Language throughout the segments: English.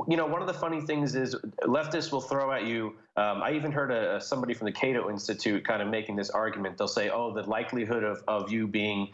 one of the funny things is leftists will throw at you. I even heard somebody from the Cato Institute kind of making this argument. They'll say, oh, the likelihood of you being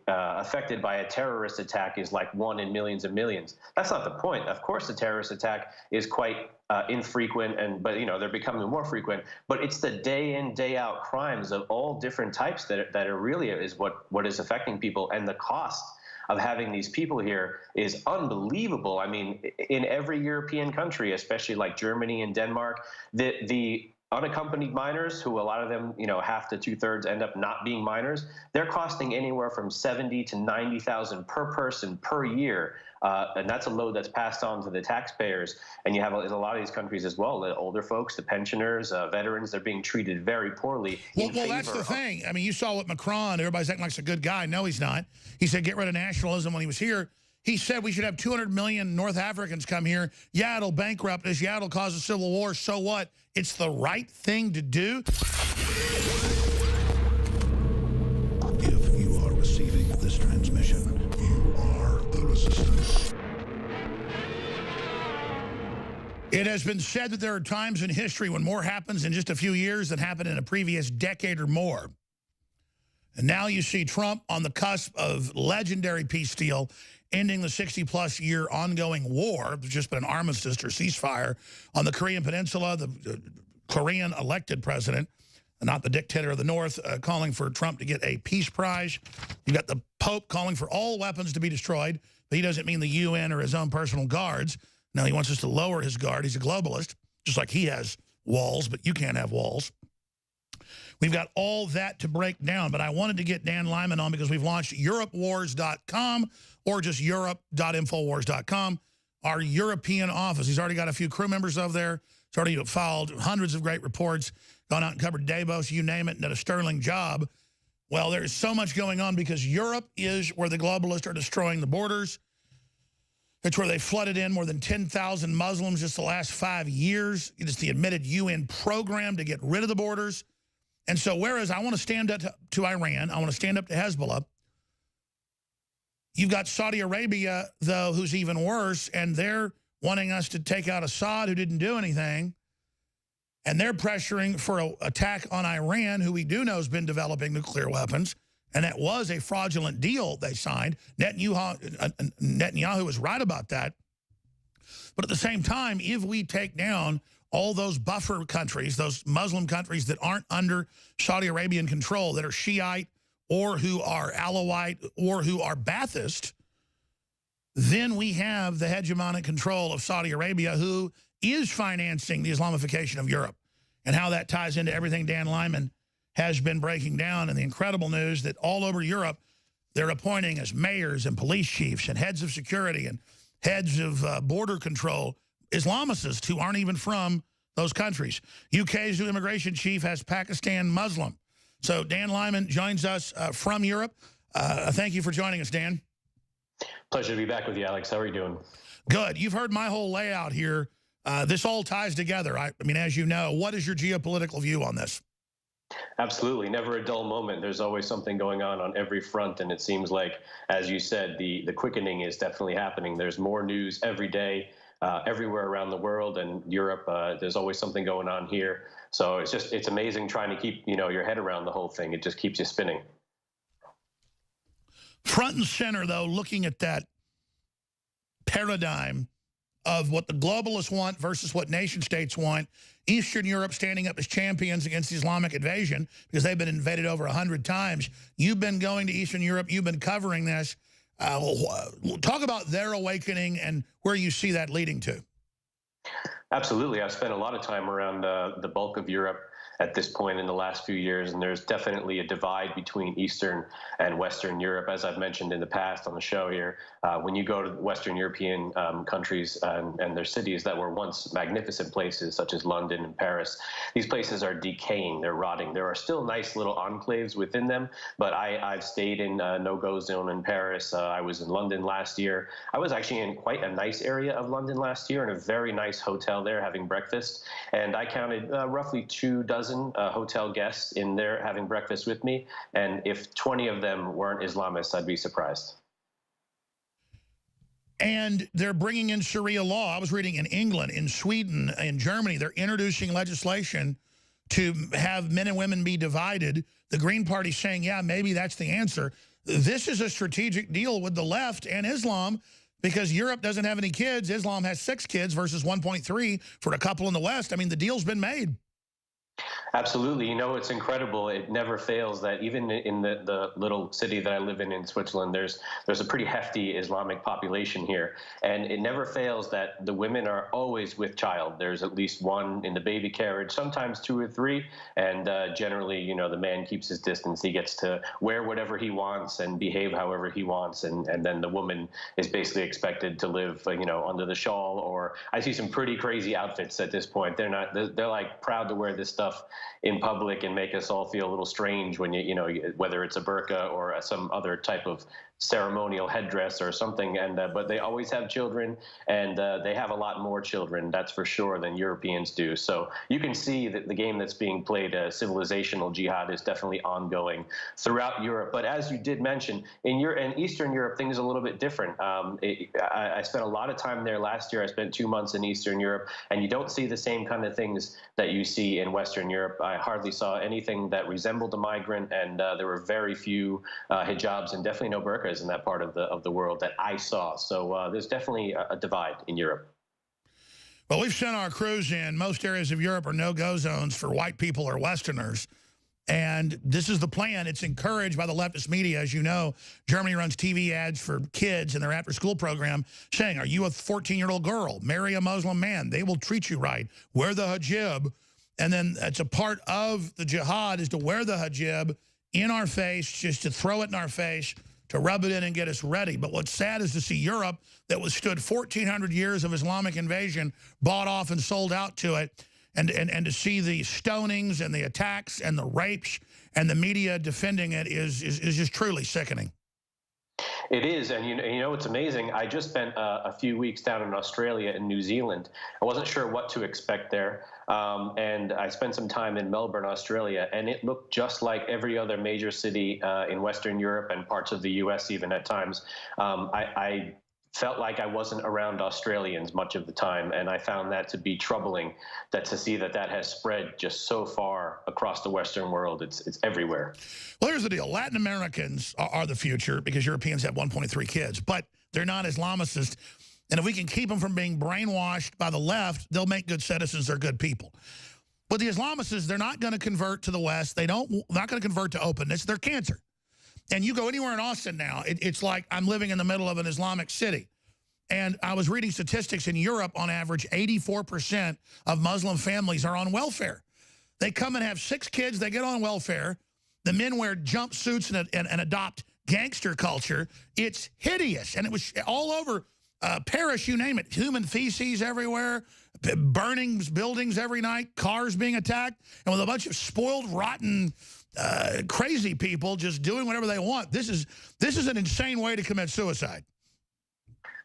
affected by a terrorist attack is like 1 in millions and millions. That's not the point. Of course, the terrorist attack is quite infrequent, but they're becoming more frequent. But it's the day in, day out crimes of all different types that are really is what is affecting people, and the cost of having these people here is unbelievable. I mean, in every European country, especially like Germany and Denmark, the unaccompanied minors, who a lot of them, half to 2/3 end up not being minors, they're costing anywhere from 70 to 90,000 per person per year, and that's a load that's passed on to the taxpayers. And you have in a lot of these countries as well, the older folks, the pensioners, veterans, they're being treated very poorly. Well, that's the thing. I mean, you saw what Macron, everybody's acting like he's a good guy. No, he's not. He said get rid of nationalism when he was here. He said we should have 200 million North Africans come here. Yeah, it'll bankrupt us. Yeah, it'll cause a civil war. So what? It's the right thing to do. If you are receiving this transmission, you are the resistance. It has been said that there are times in history when more happens in just a few years than happened in a previous decade or more. And now you see Trump on the cusp of legendary peace deal, ending the 60-plus year ongoing war. There's just been an armistice or ceasefire on the Korean Peninsula. The Korean elected president, not the dictator of the North, calling for Trump to get a peace prize. You've got the Pope calling for all weapons to be destroyed, but he doesn't mean the UN or his own personal guards. No, he wants us to lower his guard. He's a globalist, just like he has walls, but you can't have walls. We've got all that to break down, but I wanted to get Dan Lyman on because we've launched EuropeWars.com or just Europe.infowars.com, our European office. He's already got a few crew members over there. He's already filed hundreds of great reports, gone out and covered Davos, you name it, and did a sterling job. Well, there's so much going on because Europe is where the globalists are destroying the borders. It's where they flooded in more than 10,000 Muslims just the last 5 years. It is the admitted UN program to get rid of the borders. And so whereas I want to stand up to Iran, I want to stand up to Hezbollah, you've got Saudi Arabia, though, who's even worse, and they're wanting us to take out Assad, who didn't do anything, and they're pressuring for an attack on Iran, who we do know has been developing nuclear weapons, and that was a fraudulent deal they signed. Netanyahu was right about that. But at the same time, if we take down all those buffer countries, those Muslim countries that aren't under Saudi Arabian control, that are Shiite or who are Alawite or who are Ba'athist, then we have the hegemonic control of Saudi Arabia, who is financing the Islamification of Europe, and how that ties into everything Dan Lyman has been breaking down, and the incredible news that all over Europe, they're appointing as mayors and police chiefs and heads of security and heads of border control Islamicists who aren't even from those countries. UK's new immigration chief has Pakistan Muslim. So Dan Lyman joins us from Europe. Thank you for joining us, Dan. Pleasure to be back with you, Alex. How are you doing? Good. You've heard my whole layout here. This all ties together. I mean, as you know, what is your geopolitical view on this? Absolutely. Never a dull moment. There's always something going on every front. And it seems like, as you said, the quickening is definitely happening. There's more news every day, everywhere around the world, and Europe. There's always something going on here. So it's amazing trying to keep, your head around the whole thing. It just keeps you spinning. Front and center, though, looking at that paradigm of what the globalists want versus what nation states want. Eastern Europe standing up as champions against the Islamic invasion because they've been invaded over 100 times. You've been going to Eastern Europe. You've been covering this. Talk about their awakening and where you see that leading to. Absolutely. I've spent a lot of time around the bulk of Europe at this point in the last few years, and there's definitely a divide between Eastern and Western Europe, as I've mentioned in the past on the show here. When you go to Western European countries and their cities that were once magnificent places, such as London and Paris, these places are decaying, they're rotting. There are still nice little enclaves within them, but I've stayed in no-go zone in Paris. I was in London last year. I was actually in quite a nice area of London last year in a very nice hotel there having breakfast, and I counted roughly 24 hotel guests in there having breakfast with me, and if 20 of them weren't Islamists, I'd be surprised. And they're bringing in Sharia law. I was reading in England, in Sweden, in Germany, they're introducing legislation to have men and women be divided. The Green Party's saying, yeah, maybe that's the answer. This is a strategic deal with the left and Islam because Europe doesn't have any kids. Islam has 6 kids versus 1.3 for a couple in the West. I mean, the deal's been made. Absolutely. You know, it's incredible. It never fails that even in the little city that I live in Switzerland, there's a pretty hefty Islamic population here. And it never fails that the women are always with child. There's at least one in the baby carriage, sometimes 2 or 3. And generally, you know, the man keeps his distance. He gets to wear whatever he wants and behave however he wants. And then the woman is basically expected to live, you know, under the shawl. Or I see some pretty crazy outfits at this point. They're like proud to wear this stuff in public and make us all feel a little strange when you know, whether it's a burqa or some other type of ceremonial headdress or something. And but they always have children, and they have a lot more children, that's for sure, than Europeans do. So you can see that the game that's being played, civilizational jihad, is definitely ongoing throughout Europe. But as you did mention, in Eastern Europe, things are a little bit different. I spent a lot of time there last year. I spent 2 months in Eastern Europe, and you don't see the same kind of things that you see in Western Europe. I hardly saw anything that resembled a migrant, and there were very few hijabs and definitely no burqas in that part of the world that I saw. So there's definitely a divide in Europe. Well, we've sent our crews in. Most areas of Europe are no-go zones for white people or Westerners. And this is the plan. It's encouraged by the leftist media. As you know, Germany runs TV ads for kids in their after-school program saying, are you a 14-year-old girl? Marry a Muslim man. They will treat you right. Wear the hijab. And then it's a part of the jihad is to wear the hijab in our face, just to throw it in our face, to rub it in and get us ready. But what's sad is to see Europe, that withstood 1,400 years of Islamic invasion, bought off and sold out to it, and to see the stonings and the attacks and the rapes and the media defending it is just truly sickening. It is, and you know, it's amazing. I just spent a few weeks down in Australia and New Zealand. I wasn't sure what to expect there, and I spent some time in Melbourne, Australia, and it looked just like every other major city in Western Europe and parts of the U.S. even at times. I felt like I wasn't around Australians much of the time, and I found that to be troubling, that to see that has spread just so far across the Western world. It's everywhere. Well, here's the deal. Latin Americans are the future because Europeans have 1.3 kids, but they're not Islamicists. And if we can keep them from being brainwashed by the left, they'll make good citizens. They're good people. But the Islamicists, they're not going to convert to the West. They're not going to convert to openness. They're cancer. And you go anywhere in Austin now, it's like I'm living in the middle of an Islamic city. And I was reading statistics in Europe, on average, 84% of Muslim families are on welfare. They come and have 6 kids, they get on welfare. The men wear jumpsuits and adopt gangster culture. It's hideous. And it was all over Paris, you name it. Human feces everywhere, burning buildings every night, cars being attacked, and with a bunch of spoiled, rotten, crazy people just doing whatever they want. This is an insane way to commit suicide.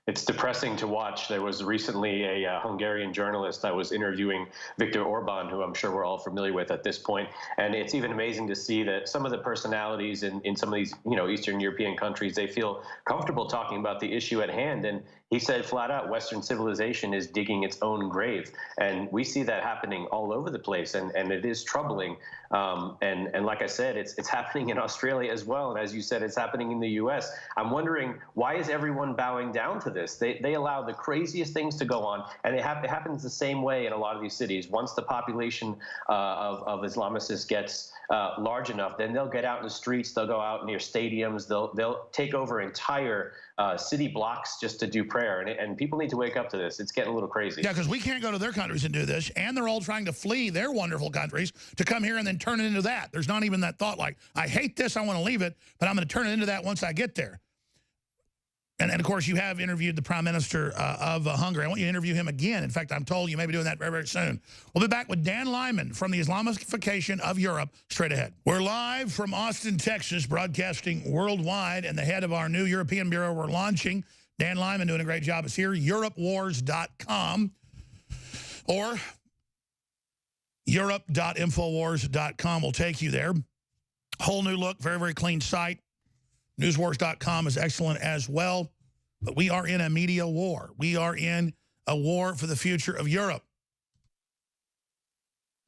It's depressing to watch. There was recently a Hungarian journalist that was interviewing Viktor Orban, who I'm sure we're all familiar with at this point. And it's even amazing to see that some of the personalities in some of these, you know, Eastern European countries, they feel comfortable talking about the issue at hand. And he said flat out, Western civilization is digging its own grave. And we see that happening all over the place. And it is troubling. And like I said, it's happening in Australia as well. And as you said, it's happening in the U.S. I'm wondering, why is everyone bowing down to this? They allow the craziest things to go on, and it happens the same way in a lot of these cities. Once the population of Islamicists gets large enough, then they'll get out in the streets, they'll go out near stadiums, they'll take over entire city blocks just to do prayer. And people need to wake up to this. It's getting a little crazy. Yeah, because we can't go to their countries and do this, and they're all trying to flee their wonderful countries to come here and then turn it into that. There's not even that thought like, I hate this, I want to leave it, but I'm going to turn it into that once I get there. And of course, you have interviewed the Prime Minister of Hungary. I want you to interview him again. In fact, I'm told you may be doing that very, very soon. We'll be back with Dan Lyman from the Islamification of Europe straight ahead. We're live from Austin, Texas, broadcasting worldwide, and the head of our new European Bureau we're launching, Dan Lyman, doing a great job, is here, europewars.com or europe.infowars.com will take you there. Whole new look, very, very clean site. Newswars.com is excellent as well. But we are in a media war. We are in a war for the future of Europe.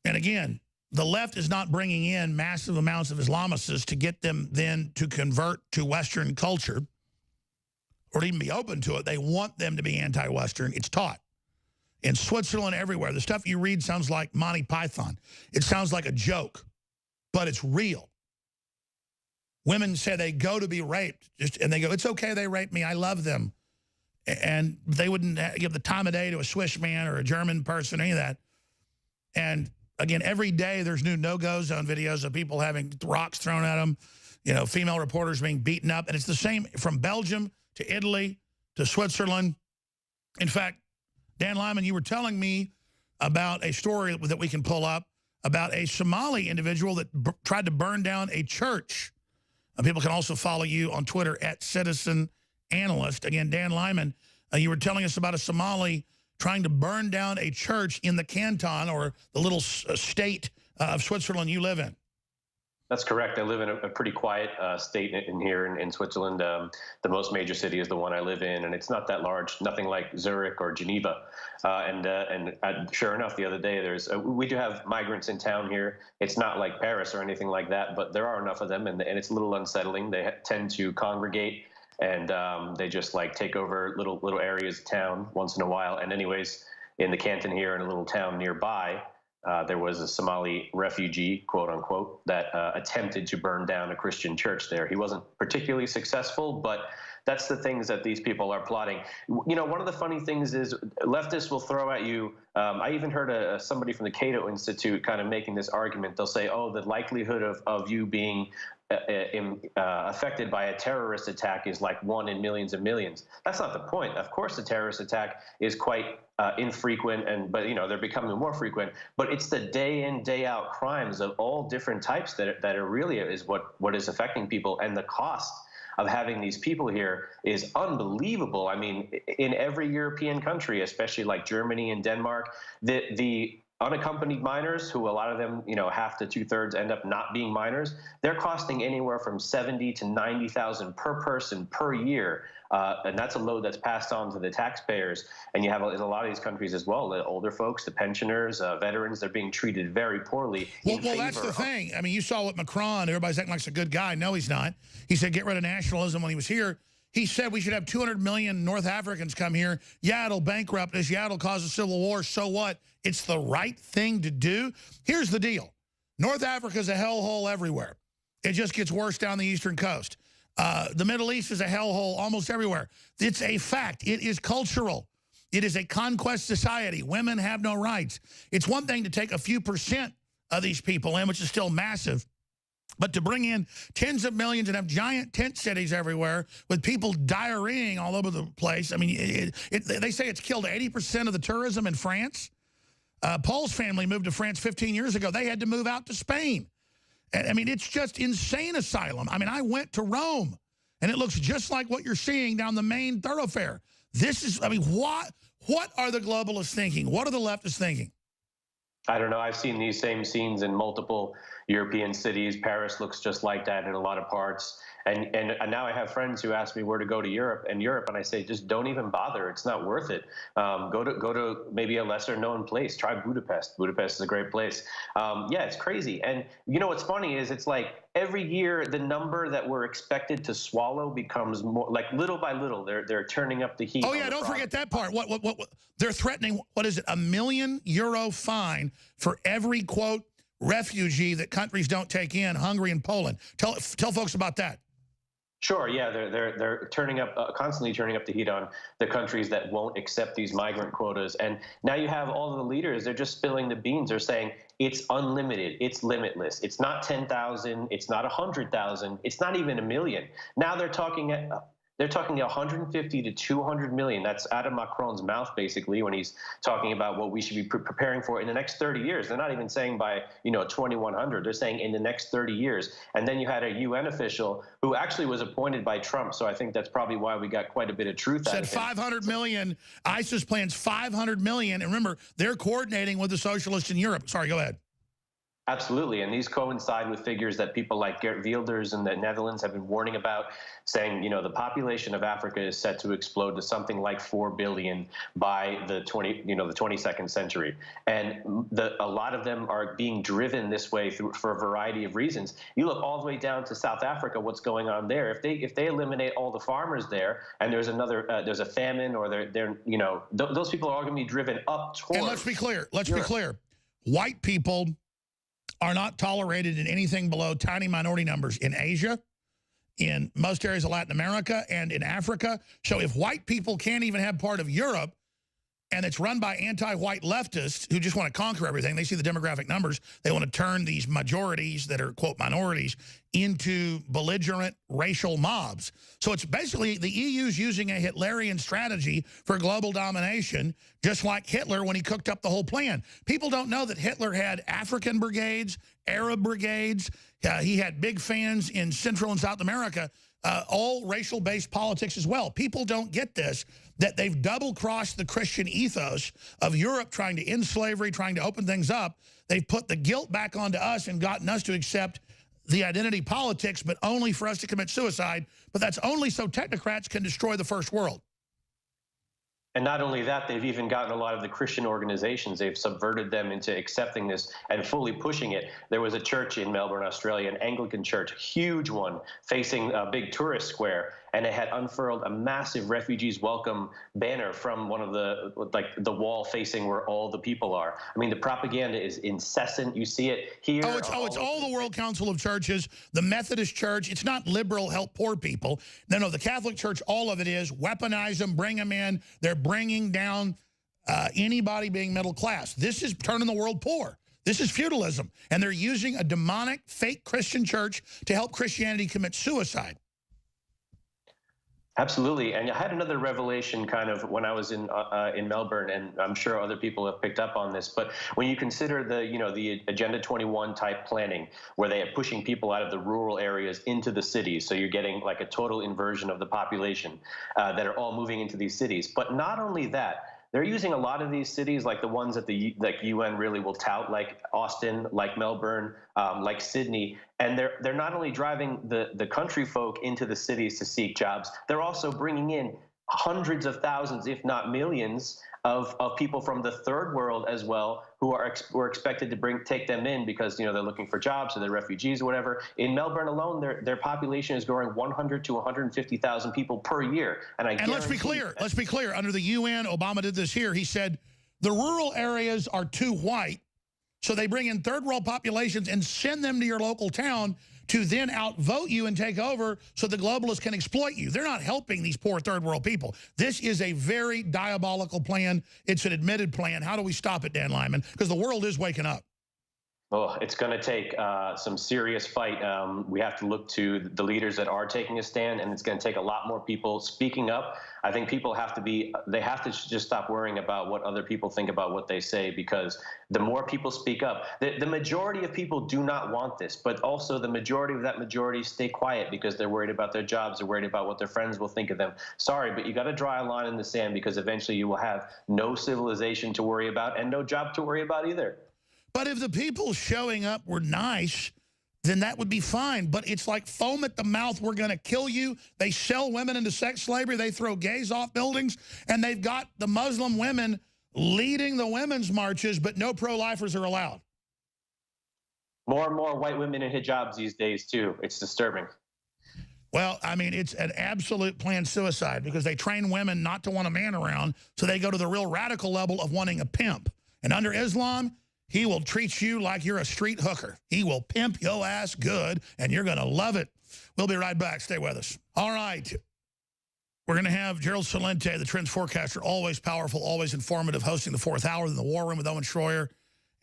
And again, the left is not bringing in massive amounts of Islamicists to get them then to convert to Western culture or to even be open to it. They want them to be anti-Western. It's taught. In Switzerland, everywhere. The stuff you read sounds like Monty Python. It sounds like a joke, but it's real. Women say they go to be raped, and they go, it's okay they raped me, I love them. And they wouldn't give the time of day to a Swiss man or a German person, any of that. And again, every day there's new no-go zone videos of people having rocks thrown at them, you know, female reporters being beaten up. And it's the same from Belgium to Italy to Switzerland. In fact, Dan Lyman, you were telling me about a story that we can pull up about a Somali individual that tried to burn down a church. People can also follow you on Twitter at Citizen Analyst. Again, Dan Lyman, you were telling us about a Somali trying to burn down a church in the canton or the little state of Switzerland you live in. That's correct. I live in a pretty quiet state in Switzerland. The most major city is the one I live in, and it's not that large, nothing like Zurich or Geneva. And sure enough, the other day, we do have migrants in town here. It's not like Paris or anything like that, but there are enough of them, and it's a little unsettling. They tend to congregate, and they just like take over little areas of town once in a while. And anyways, in the canton here, in a little town nearby, there was a Somali refugee, quote unquote, that attempted to burn down a Christian church there. He wasn't particularly successful, but that's the things that these people are plotting. You know, one of the funny things is leftists will throw at you. I even heard somebody from the Cato Institute kind of making this argument. They'll say, oh, the likelihood of you being affected by a terrorist attack is like 1 in millions and millions. That's not the point. Of course, the terrorist attack is quite infrequent, but you know they're becoming more frequent. But it's the day in, day out crimes of all different types that are really is what is affecting people, and the cost of having these people here is unbelievable. I mean, in every European country, especially like Germany and Denmark, the unaccompanied minors, who a lot of them, you know, half to 2/3 end up not being minors, they're costing anywhere from 70 to 90,000 per person per year, and that's a load that's passed on to the taxpayers. And you have in a lot of these countries as well, the older folks, the pensioners, veterans, they're being treated very poorly. Well, that's the thing. I mean, you saw what Macron, everybody's acting like he's a good guy. No, he's not. He said get rid of nationalism when he was here. He said we should have 200 million North Africans come here. Yeah, it'll bankrupt us. Yeah, it'll cause a civil war. So what? It's the right thing to do. Here's the deal. North Africa's a hellhole everywhere. It just gets worse down the eastern coast. The Middle East is a hellhole almost everywhere. It's a fact. It is cultural. It is a conquest society. Women have no rights. It's one thing to take a few percent of these people in, which is still massive. But to bring in tens of millions and have giant tent cities everywhere with people diarrheaing all over the place. I mean, they say it's killed 80% of the tourism in France. Paul's family moved to France 15 years ago. They had to move out to Spain. I mean, it's just insane asylum. I mean, I went to Rome, and it looks just like what you're seeing down the main thoroughfare. This is, I mean, what are the globalists thinking? What are the leftists thinking? I don't know. I've seen these same scenes in multiple European cities. Paris looks just like that in a lot of parts. And now I have friends who ask me where to go to Europe, and I say, just don't even bother. It's not worth it. Go to maybe a lesser known place. Try Budapest. Budapest is a great place. Yeah, it's crazy. And you know what's funny is it's like every year the number that we're expected to swallow becomes more, like little by little. They're turning up the heat. Oh yeah, don't forget that part. What they're threatening? What is it? €1 million fine for every quote refugee that countries don't take in, Hungary and Poland. Tell folks about that. Sure. Yeah, they're turning up, constantly turning up the heat on the countries that won't accept these migrant quotas. And now you have all of the leaders. They're just spilling the beans. They're saying it's unlimited. It's limitless. It's not 10,000. It's not 100,000. It's not even 1 million. Now they're talking 150 to 200 million. That's out of Macron's mouth, basically, when he's talking about what we should be preparing for in the next 30 years. They're not even saying by 2100. They're saying in the next 30 years. And then you had a UN official who actually was appointed by Trump. So I think that's probably why we got quite a bit of truth out of it. Said 500 million. ISIS plans 500 million. And remember, they're coordinating with the socialists in Europe. Sorry, go ahead. Absolutely, and these coincide with figures that people like Geert Wilders in the Netherlands have been warning about, saying, the population of Africa is set to explode to something like 4 billion by the 22nd century, and a lot of them are being driven this way for a variety of reasons. You look all the way down to South Africa, what's going on there? If they eliminate all the farmers there, and there's a famine, or those people are all going to be driven up towards. And let's be clear. Let's be clear. White people are not tolerated in anything below tiny minority numbers in Asia, in most areas of Latin America, and in Africa. So if white people can't even have part of Europe, and it's run by anti-white leftists who just want to conquer everything, they see the demographic numbers, they want to turn these majorities that are, quote, minorities into belligerent racial mobs. So it's basically the EU's using a Hitlerian strategy for global domination, just like Hitler when he cooked up the whole plan. People don't know that Hitler had African brigades, Arab brigades. He had big fans in Central and South America, all racial-based politics as well. People don't get this, that they've double-crossed the Christian ethos of Europe trying to end slavery, trying to open things up. They've put the guilt back onto us and gotten us to accept the identity politics, but only for us to commit suicide. But that's only so technocrats can destroy the first world. And not only that, they've even gotten a lot of the Christian organizations, they've subverted them into accepting this and fully pushing it. There was a church in Melbourne, Australia, an Anglican church, huge one, facing a big tourist square, and it had unfurled a massive refugees welcome banner from one of the wall facing where all the people are. I mean, the propaganda is incessant. You see it here. It's all the World Council of Churches, the Methodist Church. It's not liberal, help poor people. No, the Catholic Church, all of it is weaponize them, bring them in. They're bringing down anybody being middle class. This is turning the world poor. This is feudalism. And they're using a demonic, fake Christian church to help Christianity commit suicide. Absolutely, and I had another revelation kind of when I was in Melbourne, and I'm sure other people have picked up on this. But when you consider the Agenda 21 type planning, where they are pushing people out of the rural areas into the cities, so you're getting like a total inversion of the population that are all moving into these cities. But not only that, they're using a lot of these cities, like the ones that the UN really will tout, like Austin, like Melbourne, like Sydney, and they're not only driving the country folk into the cities to seek jobs, they're also bringing in hundreds of thousands, if not millions, of people from the third world as well, who are expected to take them in because they're looking for jobs or they're refugees or whatever. In Melbourne alone, their population is growing 100 to 150,000 people per year. And let's be clear. Let's be clear. Under the UN, Obama did this here. He said the rural areas are too white, so they bring in third world populations and send them to your local town to then outvote you and take over so the globalists can exploit you. They're not helping these poor third world people. This is a very diabolical plan. It's an admitted plan. How do we stop it, Dan Lyman? Because the world is waking up. Oh, it's going to take some serious fight. We have to look to the leaders that are taking a stand, and it's going to take a lot more people speaking up. I think people have to just stop worrying about what other people think about what they say, because the more people speak up, the majority of people do not want this, but also the majority of that majority stay quiet because they're worried about their jobs, they're worried about what their friends will think of them. Sorry, but you got to draw a line in the sand, because eventually you will have no civilization to worry about and no job to worry about either. But if the people showing up were nice, then that would be fine. But it's like foam at the mouth, we're going to kill you. They sell women into sex slavery. They throw gays off buildings. And they've got the Muslim women leading the women's marches, but no pro-lifers are allowed. More and more white women in hijabs these days, too. It's disturbing. Well, I mean, it's an absolute planned suicide, because they train women not to want a man around, so they go to the real radical level of wanting a pimp. And under Islam, he will treat you like you're a street hooker. He will pimp your ass good, and you're going to love it. We'll be right back. Stay with us. All right. We're going to have Gerald Celente, the trends forecaster, always powerful, always informative, hosting the 4th hour in the War Room with Owen Schroyer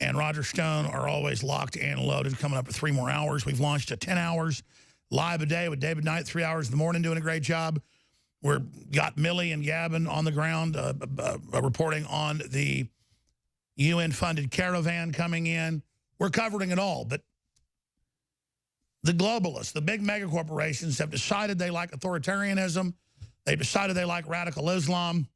and Roger Stone are always locked and loaded, coming up for 3 more hours. We've launched to 10 hours live a day with David Knight, 3 hours in the morning, doing a great job. We've got Millie and Gavin on the ground reporting on the UN-funded caravan coming in. We're covering it all, but the globalists, the big mega corporations, have decided they like authoritarianism. They've decided they like radical Islam.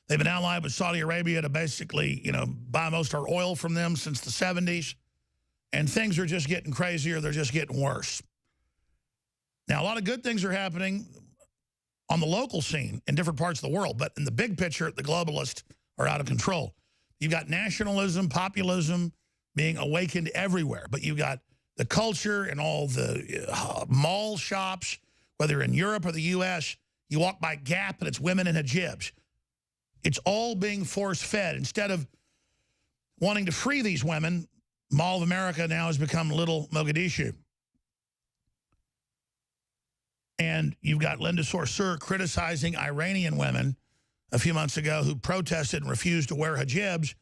They've been allied with Saudi Arabia to basically, buy most of our oil from them since the 70s. And things are just getting crazier. They're just getting worse. Now, a lot of good things are happening on the local scene in different parts of the world. But in the big picture, the globalists are out of control. You've got nationalism, populism being awakened everywhere. But you've got the culture and all the mall shops, whether in Europe or the U.S., you walk by Gap and it's women in hijabs. It's all being force-fed. Instead of wanting to free these women, Mall of America now has become Little Mogadishu. And you've got Linda Sarsour criticizing Iranian women a few months ago who protested and refused to wear hijabs.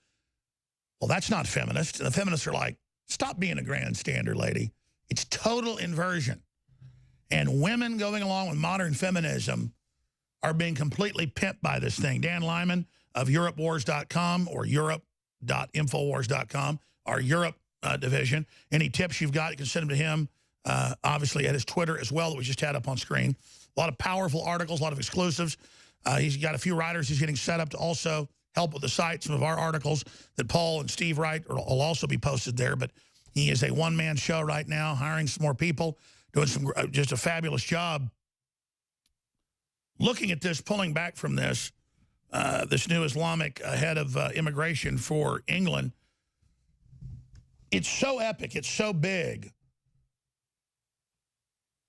Well, that's not feminist. And the feminists are like, stop being a grandstander, lady. It's total inversion. And women going along with modern feminism are being completely pimped by this thing. Dan Lyman of EuropeWars.com or Europe.infowars.com, our Europe division. Any tips you've got, you can send them to him, obviously at his Twitter as well that we just had up on screen. A lot of powerful articles, a lot of exclusives. He's got a few writers he's getting set up to also help with the site. Some of our articles that Paul and Steve write will also be posted there. But he is a one-man show right now, hiring some more people, doing some just a fabulous job. Looking at this, pulling back from this, this new Islamic head of immigration for England, it's so epic, it's so big,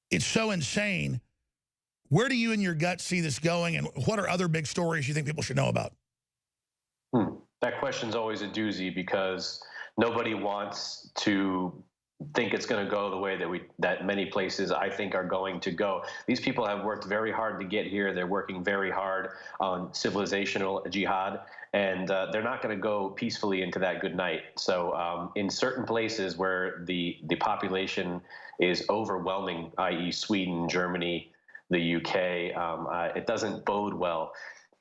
it's so insane. Where do you in your gut see this going, and what are other big stories you think people should know about? That question's always a doozy because nobody wants to think it's going to go the way that many places I think are going to go. These people have worked very hard to get here. They're working very hard on civilizational jihad, and they're not going to go peacefully into that good night. So in certain places where the population is overwhelming, i.e. Sweden, Germany, the UK, it doesn't bode well.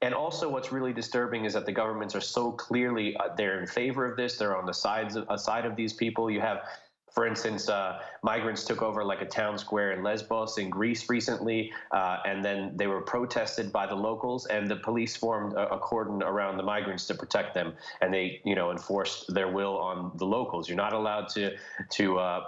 And also what's really disturbing is that the governments are so clearly, they're in favor of this. They're on the side of these people. You have, for instance, migrants took over like a town square in Lesbos in Greece recently, and then they were protested by the locals, and the police formed a cordon around the migrants to protect them, and they, enforced their will on the locals. You're not allowed to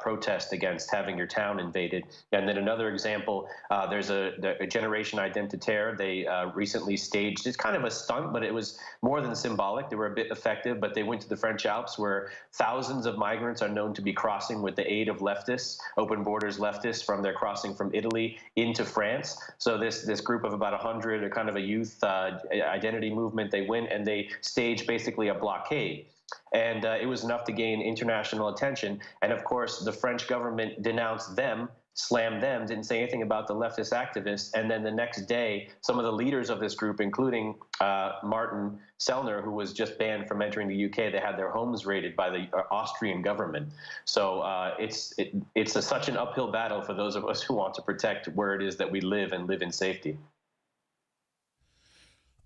protest against having your town invaded. And then another example, there's a Generation Identitaire. They recently staged, it's kind of a stunt, but it was more than symbolic. They were a bit effective, but they went to the French Alps where thousands of migrants are known to be crossing with the aid of leftists, open borders leftists, from their crossing from Italy into France. So this group of about 100, kind of a youth identity movement, they went and they staged basically a blockade. And it was enough to gain international attention. And of course, the French government denounced them, slammed them, didn't say anything about the leftist activists. And then the next day, some of the leaders of this group, including Martin Sellner, who was just banned from entering the UK, they had their homes raided by the Austrian government. So it's such an uphill battle for those of us who want to protect where it is that we live and live in safety.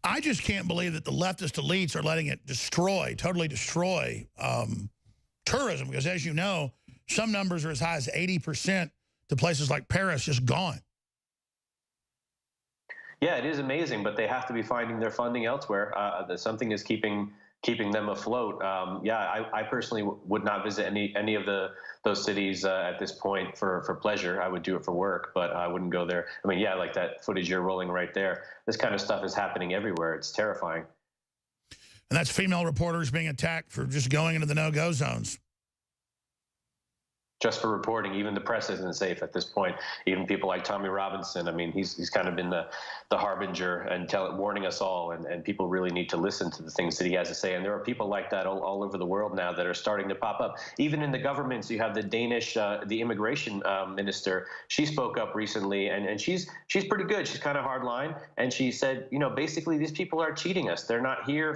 I just can't believe that the leftist elites are letting it totally destroy tourism, because as you know, some numbers are as high as 80% to places like Paris just gone. Yeah, it is amazing, but they have to be finding their funding elsewhere. Something is keeping them afloat. I personally would not visit any of those cities at this point for pleasure. I would do it for work, but I wouldn't go there. I mean, yeah, like that footage you're rolling right there. This kind of stuff is happening everywhere. It's terrifying. And that's female reporters being attacked for just going into the no-go zones. Just for reporting. Even the press isn't safe at this point. Even people like Tommy Robinson, I mean, he's kind of been the harbinger and warning us all, and people really need to listen to the things that he has to say. And there are people like that all over the world now that are starting to pop up. Even in the governments, you have the Danish, the immigration minister. She spoke up recently, and she's pretty good. She's kind of hardline, and she said, basically these people are cheating us. They're not here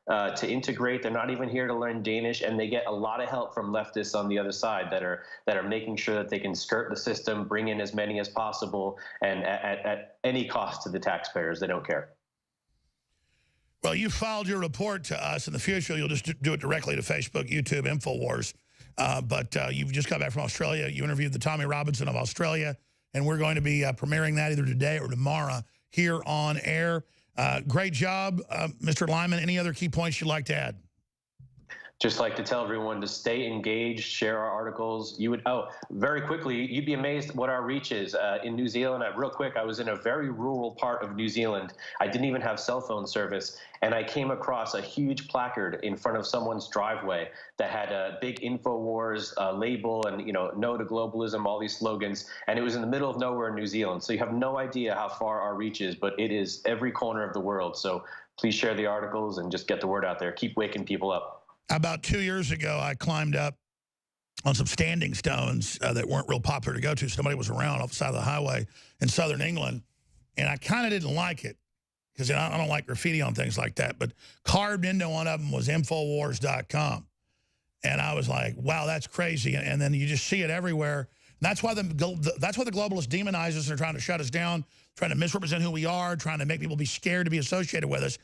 to integrate. They're not even here to learn Danish, and they get a lot of help from leftists on the other side that are making sure that they can skirt the system, bring in as many as possible, and at any cost to the taxpayers. They don't care. Well, you filed your report to us. In the future, you'll just do it directly to Facebook, YouTube, InfoWars. But you've just got back from Australia. You interviewed the Tommy Robinson of Australia, and we're going to be premiering that either today or tomorrow here on air. Great job, Mr. Lyman. Any other key points you'd like to add? Just like to tell everyone to stay engaged, share our articles. You would, oh, very quickly, you'd be amazed what our reach is. In New Zealand, real quick, I was in a very rural part of New Zealand. I didn't even have cell phone service. And I came across a huge placard in front of someone's driveway that had a big InfoWars label and, no to globalism, all these slogans. And it was in the middle of nowhere in New Zealand. So you have no idea how far our reach is, but it is every corner of the world. So please share the articles and just get the word out there. Keep waking people up. About 2 years ago, I climbed up on some standing stones that weren't real popular to go to. Somebody was around off the side of the highway in southern England, and I kind of didn't like it because I don't like graffiti on things like that. But carved into one of them was Infowars.com. And I was like, wow, that's crazy. And then you just see it everywhere. And that's why the globalists demonize us and are trying to shut us down, trying to misrepresent who we are, trying to make people be scared to be associated with us.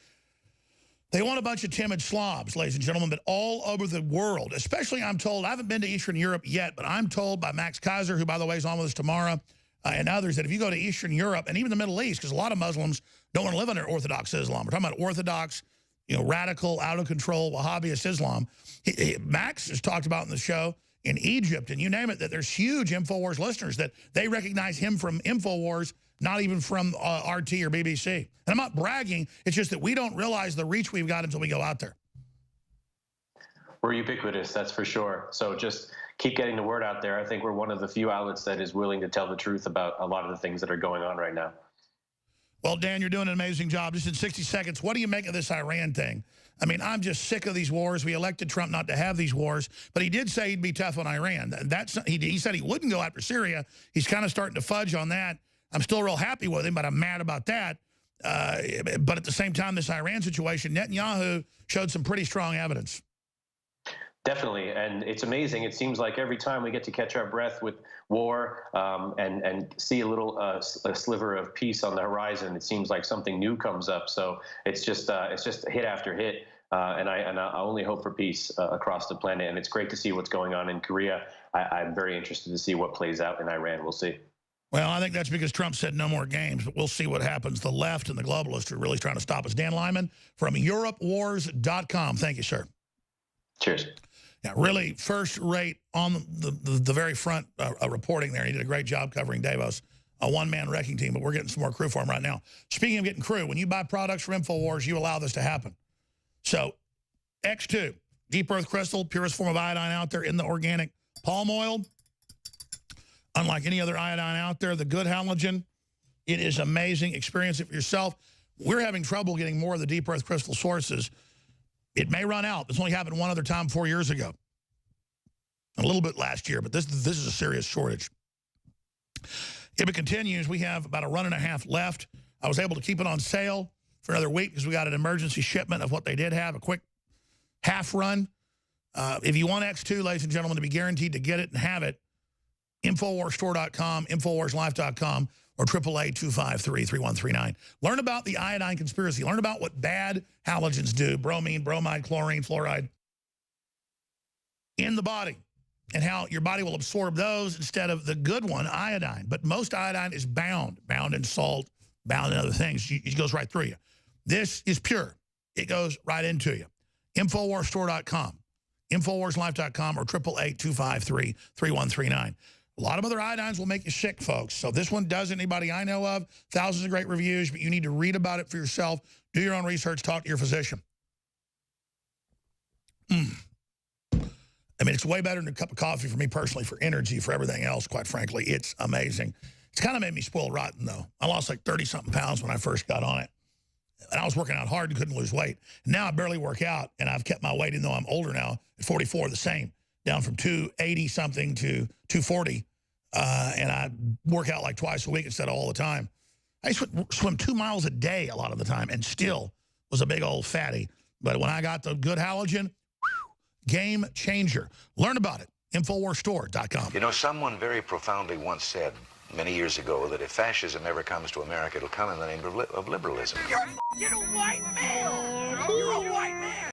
They want a bunch of timid slobs, ladies and gentlemen, but all over the world, especially, I'm told, I haven't been to Eastern Europe yet, but I'm told by Max Kaiser, who, by the way, is on with us tomorrow, and others, that if you go to Eastern Europe and even the Middle East, because a lot of Muslims don't want to live under Orthodox Islam. We're talking about Orthodox, radical, out-of-control, Wahhabist Islam. Max has talked about in the show in Egypt, and you name it, that there's huge InfoWars listeners, that they recognize him from InfoWars, not even from RT or BBC. And I'm not bragging. It's just that we don't realize the reach we've got until we go out there. We're ubiquitous, that's for sure. So just keep getting the word out there. I think we're one of the few outlets that is willing to tell the truth about a lot of the things that are going on right now. Well, Dan, you're doing an amazing job. Just in 60 seconds, what do you make of this Iran thing? I mean, I'm just sick of these wars. We elected Trump not to have these wars, but he did say he'd be tough on Iran. He said he wouldn't go after Syria. He's kind of starting to fudge on that. I'm still real happy with him, but I'm mad about that. But at the same time, this Iran situation, Netanyahu showed some pretty strong evidence. Definitely, and it's amazing. It seems like every time we get to catch our breath with war and see a little a sliver of peace on the horizon, it seems like something new comes up. So it's just hit after hit, and I only hope for peace across the planet. And it's great to see what's going on in Korea. I'm very interested to see what plays out in Iran. We'll see. Well, I think that's because Trump said no more games, but we'll see what happens. The left and the globalists are really trying to stop us. Dan Lyman from EuropeWars.com. Thank you, sir. Cheers. Yeah, really first rate on the very front reporting there. He did a great job covering Davos, a one-man wrecking team, but we're getting some more crew for him right now. Speaking of getting crew, when you buy products from InfoWars, you allow this to happen. So X2, deep earth crystal, purest form of iodine out there in the organic palm oil. Unlike any other iodine out there, the good halogen, it is amazing. Experience it for yourself. We're having trouble getting more of the deep earth crystal sources. It may run out. This only happened one other time 4 years ago. A little bit last year, but this is a serious shortage. If it continues, we have about a run and a half left. I was able to keep it on sale for another week because we got an emergency shipment of what they did have, a quick half run. If you want X2, ladies and gentlemen, to be guaranteed to get it and have it, InfoWarsStore.com, InfoWarsLife.com, or 888-253-3139. Learn about the iodine conspiracy. Learn about what bad halogens do, bromine, bromide, chlorine, fluoride, in the body, and how your body will absorb those instead of the good one, iodine. But most iodine is bound in salt, bound in other things. It goes right through you. This is pure. It goes right into you. InfoWarsStore.com, InfoWarsLife.com, or 888-253-3139. A lot of other iodines will make you sick, folks. So this one doesn't. Anybody I know of, thousands of great reviews, but you need to read about it for yourself. Do your own research. Talk to your physician. I mean, it's way better than a cup of coffee for me personally, for energy, for everything else, quite frankly. It's amazing. It's kind of made me spoiled rotten, though. I lost like 30-something pounds when I first got on it. And I was working out hard and couldn't lose weight. And now I barely work out, and I've kept my weight, even though I'm older now, at 44, the same, down from 280-something to 240. And I work out like twice a week instead of all the time. I swim 2 miles a day a lot of the time and still was a big old fatty. But when I got the good halogen, game changer. Learn about it. InfoWarsStore.com. You know, someone very profoundly once said many years ago that if fascism ever comes to America, it'll come in the name of liberalism. You're a white male! You're a white man!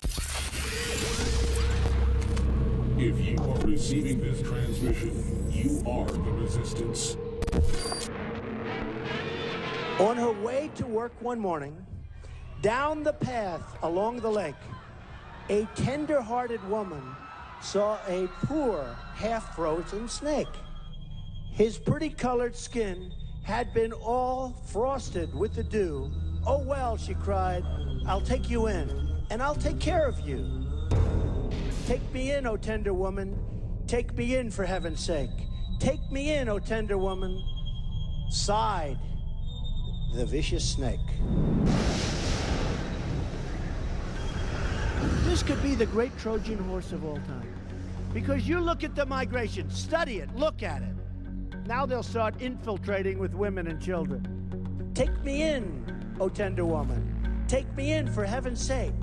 If you are receiving this transmission, you are the resistance. On her way to work one morning, down the path along the lake, A tender-hearted woman saw a poor, half-frozen snake. His pretty-colored skin had been all frosted with the dew. "Oh, well," she cried, "I'll take you in, and I'll take care of you. Take me in, O tender woman. Take me in, for heaven's sake. Take me in, O tender woman," sighed the vicious snake. This could be the great Trojan horse of all time. Because you look at the migration, study it, look at it. Now they'll start infiltrating with women and children. Take me in, O tender woman. Take me in, for heaven's sake.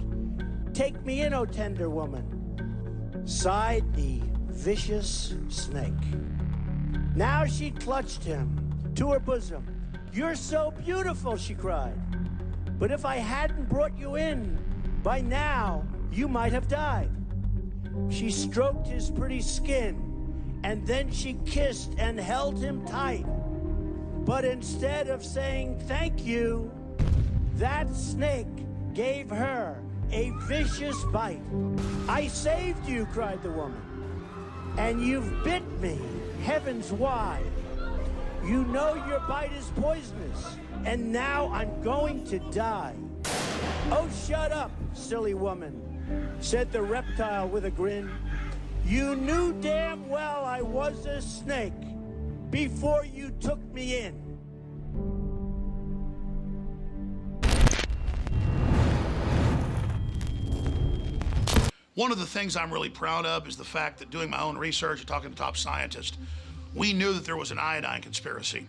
Take me in, O tender woman, sighed the vicious snake. Now she clutched him to her bosom. "You're so beautiful," she cried. "But if I hadn't brought you in, by now you might have died." She stroked his pretty skin, and then she kissed and held him tight. But instead of saying thank you, that snake gave her a vicious bite. "I saved you," cried the woman, "and you've bit me, heavens why. You know your bite is poisonous, and now I'm going to die." "Oh, shut up, silly woman," said the reptile with a grin. "You knew damn well I was a snake before you took me in." One of the things I'm really proud of is the fact that doing my own research and talking to top scientists, we knew that there was an iodine conspiracy.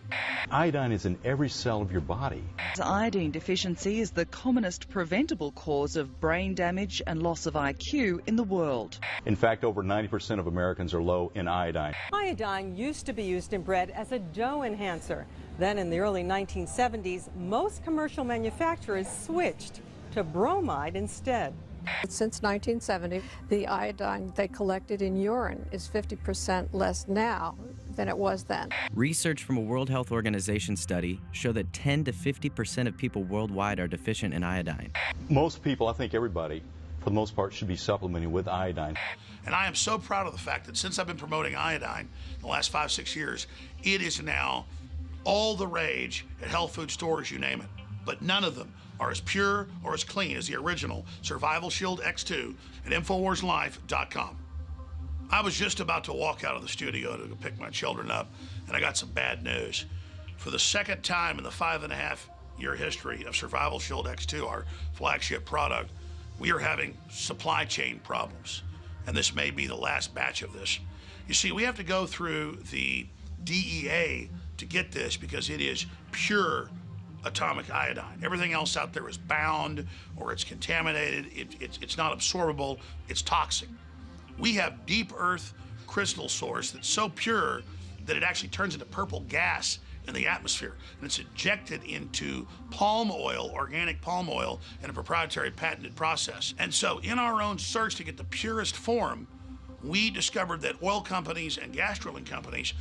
Iodine is in every cell of your body. Iodine deficiency is the commonest preventable cause of brain damage and loss of IQ in the world. In fact, over 90% of Americans are low in iodine. Iodine used to be used in bread as a dough enhancer. Then in the early 1970s, most commercial manufacturers switched to bromide instead. Since 1970, the iodine they collected in urine is 50% less now than it was then. Research from a World Health Organization study show that 10 to 50% of people worldwide are deficient in iodine. Most people, I think everybody, for the most part, should be supplementing with iodine. And I am so proud of the fact that since I've been promoting iodine the last 5-6 years, it is now all the rage at health food stores, you name it. But none of them are as pure or as clean as the original Survival Shield X2 at InfoWarsLife.com. I was just about to walk out of the studio to go pick my children up, and I got some bad news. For the second time in the 5.5-year history of Survival Shield X2, our flagship product, we are having supply chain problems, and this may be the last batch of this. You see, we have to go through the DEA to get this because it is pure atomic iodine. Everything else out there is bound or it's contaminated. It's not absorbable. It's toxic. We have deep earth crystal source that's so pure that it actually turns into purple gas in the atmosphere, and it's injected into palm oil, organic palm oil, in a proprietary patented process. And so in our own search to get the purest form, we discovered that oil companies and gas drilling companies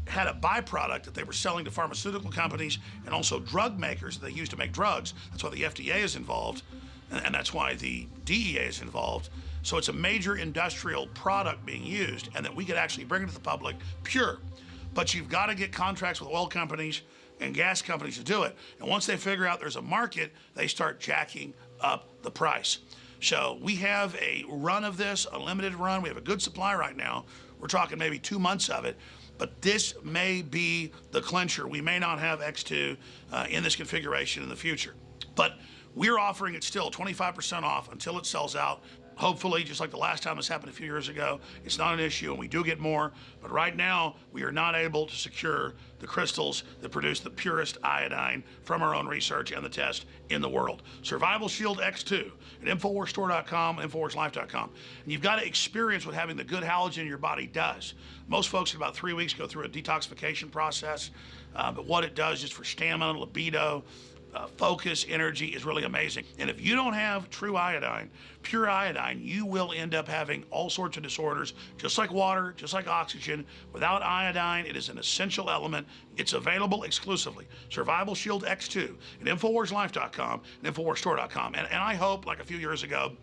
had a byproduct that they were selling to pharmaceutical companies and also drug makers that they use to make drugs. That's why the FDA is involved, and that's why the DEA is involved. So it's a major industrial product being used, and that we could actually bring it to the public pure. But you've got to get contracts with oil companies and gas companies to do it. And once they figure out there's a market, they start jacking up the price. So we have a run of this, a limited run. We have a good supply right now. We're talking maybe 2 months of it. But this may be the clincher. We may not have X2 in this configuration in the future. But we're offering it still 25% off until it sells out. Hopefully, just like the last time this happened a few years ago, it's not an issue and we do get more. But right now, we are not able to secure the crystals that produce the purest iodine from our own research and the test in the world. Survival Shield X2 at InfoWarsStore.com, InfoWarsLife.com. And you've got to experience what having the good halogen in your body does. Most folks in about 3 weeks go through a detoxification process, but what it does just for stamina, libido, focus, energy is really amazing. And if you don't have true iodine, pure iodine, you will end up having all sorts of disorders, just like water, just like oxygen. Without iodine, it is an essential element. It's available exclusively. Survival Shield X2 at InfoWarsLife.com and InfoWarsStore.com. And I hope, like a few years ago,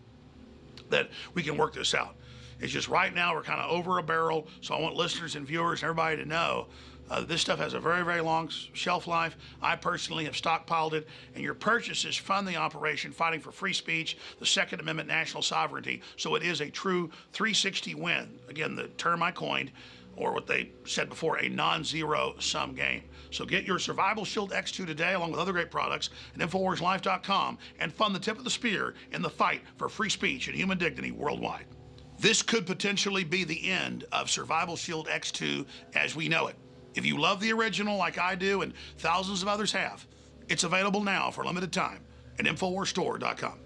that we can work this out. It's just right now we're kind of over a barrel, so I want listeners and viewers and everybody to know this stuff has a very, very long shelf life. I personally have stockpiled it, and your purchases fund the operation fighting for free speech, the Second Amendment, national sovereignty. So it is a true 360 win. Again, the term I coined, or what they said before, a non-zero sum game. So get your Survival Shield X2 today, along with other great products, at InfoWarsLife.com, and fund the tip of the spear in the fight for free speech and human dignity worldwide. This could potentially be the end of Survival Shield X2 as we know it. If you love the original like I do and thousands of others have, it's available now for a limited time at InfoWarsStore.com.